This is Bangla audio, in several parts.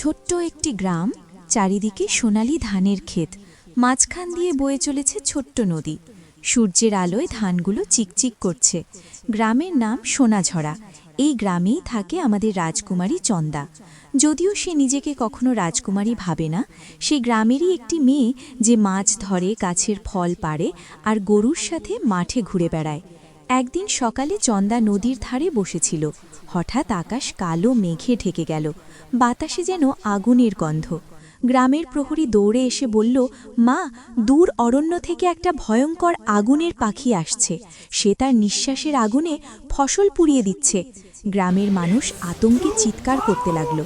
ছোট্ট একটি গ্রাম, চারিদিকে সোনালি ধানের ক্ষেত, মাঝখান দিয়ে বয়ে চলেছে ছোট্ট নদী। সূর্যের আলোয় ধানগুলো চিকচিক করছে। গ্রামের নাম সোনাঝরা। এই গ্রামেই থাকে আমাদের রাজকুমারী চন্দা। যদিও সে নিজেকে কখনো রাজকুমারী ভাবে না, সে গ্রামেরই একটি মেয়ে যে মাছ ধরে, গাছের ফল পাড়ে আর গরুর সাথে মাঠে ঘুরে বেড়ায়। একদিন সকালে চন্দা নদীর ধারে বসেছিল। হঠাৎ আকাশ কালো মেঘে ঢেকে গেল। বাতাসে যেন আগুনের গন্ধ। গ্রামের প্রহরী দৌড়ে এসে বলল, মা, দূর অরণ্য থেকে একটা ভয়ঙ্কর আগুনের পাখি আসছে। সে তার নিঃশ্বাসের আগুনে ফসল পুড়িয়ে দিচ্ছে। গ্রামের মানুষ আতঙ্কে চিৎকার করতে লাগল।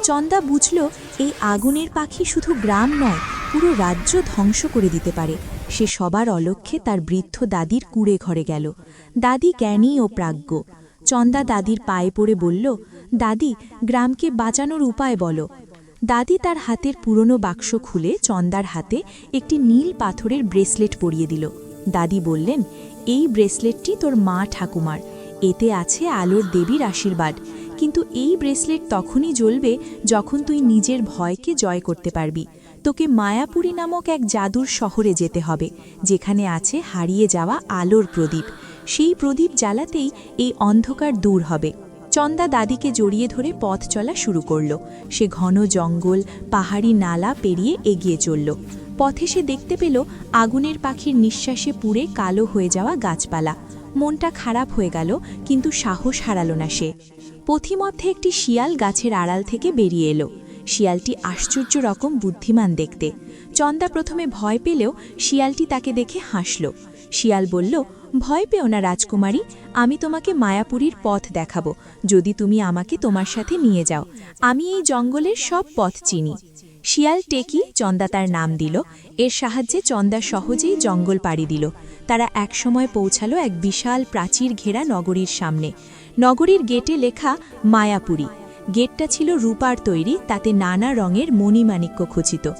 চন্দা বুঝল, এই আগুনের পাখি শুধু গ্রাম নয়, পুরো রাজ্য ধ্বংস করে দিতে পারে। সে সবার অলক্ষ্যে তার বৃদ্ধ দাদির কুঁড়ে ঘরে গেল। দাদি জ্ঞানী ও প্রাজ্ঞ। চন্দা দাদির পায়ে পড়ে বলল, দাদি, গ্রামকে বাঁচানোর উপায় বলো। দাদি তার হাতের পুরনো বাক্স খুলে চন্দার হাতে একটি নীল পাথরের ব্রেসলেট পরিয়ে দিল। দাদি বললেন, এই ব্রেসলেটটি তোর মা ঠাকুমার। এতে আছে আলোর দেবীর আশীর্বাদ। কিন্তু এই ব্রেসলেট তখনই জ্বলবে যখন তুই নিজের ভয়কে জয় করতে পারবি। তোকে মায়াপুরী নামক এক জাদুর শহরে যেতে হবে, যেখানে আছে হারিয়ে যাওয়া আলোর প্রদীপ। সেই প্রদীপ জ্বালাতেই এই অন্ধকার দূর হবে। চন্দা দাদিকে জড়িয়ে ধরে পথ চলা শুরু করল। সে ঘন জঙ্গল, পাহাড়ি নালা পেরিয়ে এগিয়ে চলল। পথে সে দেখতে পেল আগুনের পাখির নিঃশ্বাসে পুড়ে কালো হয়ে যাওয়া গাছপালা। মনটা খারাপ হয়ে গেল, কিন্তু সাহস হারাল না সে। পথিমধ্যে একটি শিয়াল গাছের আড়াল থেকে বেরিয়ে এলো। শিয়ালটি আশ্চর্য রকম বুদ্ধিমান দেখতে। চন্দা প্রথমে ভয় পেলেও শিয়ালটি তাকে দেখে হাসল। শিয়াল বলল, ভয় পেও না রাজকুমারী, আমি তোমাকে মায়াপুরীর পথ দেখাবো, যদি তুমি আমাকে তোমার সাথে নিয়ে যাও। আমি এই জঙ্গলের সব পথ চিনি। শিয়াল টেকি, চন্দা তার নাম দিল। এর সাহায্যে চন্দা সহজেই জঙ্গল পাড়ি দিল। তারা একসময় পৌঁছালো এক বিশাল প্রাচীর ঘেরা নগরীর সামনে। নগরীর গেটে লেখা মায়াপুরী। গেটটা ছিল রূপার তৈরি, তাতে নানা রঙের মণিমাণিক্য খচিত।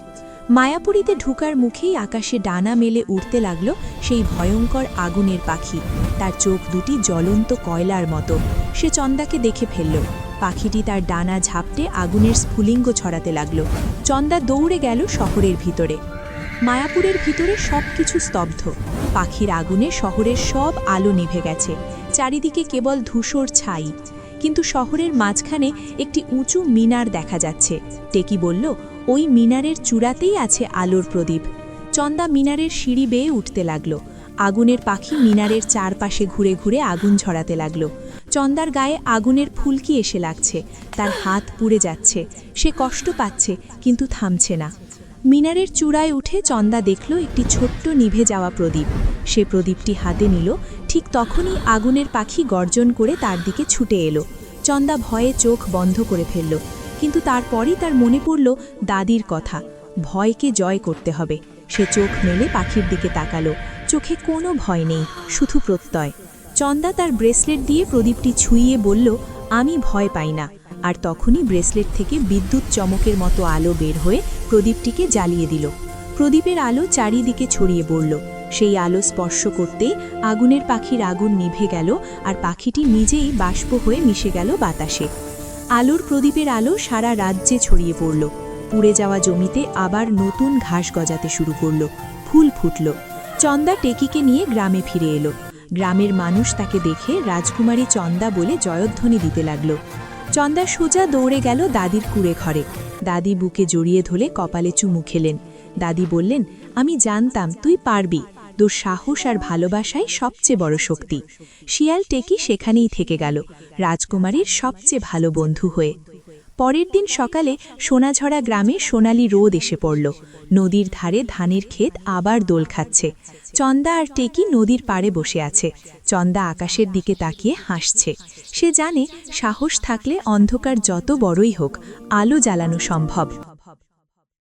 মায়াপুরীতে ঢুকার মুখেই আকাশে ডানা মেলে উঠতে লাগলো সেই ভয়ঙ্কর আগুনের পাখি। তার চোখ দুটি জ্বলন্ত কয়লার মতো। সে চন্দাকে দেখে ফেলল। পাখিটি তার ডানা ঝাপটে আগুনের স্ফুলিঙ্গ ছড়াতে লাগল। চন্দা দৌড়ে গেল শহরের ভিতরে। মায়াপুরের ভিতরে সবকিছু স্তব্ধ। পাখির আগুনে শহরের সব আলো নিভে গেছে। চারিদিকে কেবল ধূসর ছাই। কিন্তু শহরের মাঝখানে একটি উঁচু মিনার দেখা যাচ্ছে। টেকি বলল, ওই মিনারের চূড়াতেই আছে আলোর প্রদীপ। চন্দা মিনারের সিঁড়ি বেয়ে উঠতে লাগল। আগুনের পাখি মিনারের চারপাশে ঘুরে ঘুরে আগুন ঝরাতে লাগল। চন্দার গায়ে আগুনের ফুলকি এসে লাগছে। তার হাত পুড়ে যাচ্ছে। সে কষ্ট পাচ্ছে, কিন্তু থামছে না। মিনারের চূড়ায় উঠে চন্দা দেখল একটি ছোট্ট নিভে যাওয়া প্রদীপ। সে প্রদীপটি হাতে নিল। ঠিক তখনই আগুনের পাখি গর্জন করে তার দিকে ছুটে এলো। চন্দা ভয়ে চোখ বন্ধ করে ফেলল। কিন্তু তারপরই তার মনে পড়ল দাদির কথা, ভয়কে জয় করতে হবে। সে চোখ মেলে পাখির দিকে তাকালো। চোখে কোনো ভয় নেই, শুধু প্রত্যয়। চন্দা তার ব্রেসলেট দিয়ে প্রদীপটি ছুঁইয়ে বলল, আমি ভয় পাই না। আর তখনই ব্রেসলেট থেকে বিদ্যুৎ চমকের মতো আলো বের হয়ে প্রদীপটিকে জ্বালিয়ে দিল। প্রদীপের আলো চারিদিকে ছড়িয়ে পড়ল। সেই আলো স্পর্শ করতে আগুনের পাখির আগুন নিভে গেল, আর পাখিটি নিজেই বাষ্প হয়ে মিশে গেল বাতাসে। আলোর প্রদীপের আলো সারা রাজ্যে ছড়িয়ে পড়ল। পুড়ে যাওয়া জমিতে আবার নতুন ঘাস গজাতে শুরু করল। ফুল ফুটল। চন্দা টেকিকে নিয়ে গ্রামে ফিরে এলো। গ্রামের মানুষ তাকে দেখে রাজকুমারী চন্দা বলে জয়ধ্বনি দিতে লাগল। চন্দা সোজা দৌড়ে গেল দাদির কুঁড়ে ঘরে। দাদি বুকে জড়িয়ে ধরে কপালে চুমু খেলেন। দাদি বললেন, আমি জানতাম তুই পারবি। তোর সাহস আর ভালোবাসাই সবচেয়ে বড় শক্তি। শিয়াল টেকি সেখানেই থেকে গেল, রাজকুমারীর সবচেয়ে ভালো বন্ধু হয়ে। পরের দিন সকালে সোনাঝরা গ্রামে সোনালি রোদ এসে পড়ল। নদীর ধারে ধানের ক্ষেত আবার দোল খাচ্ছে। চন্দা আর টেকি নদীর পাড়ে বসে আছে। চন্দা আকাশের দিকে তাকিয়ে হাসছে। সে জানে, সাহস থাকলে অন্ধকার যত বড়ই হোক, আলো জ্বালানো সম্ভব।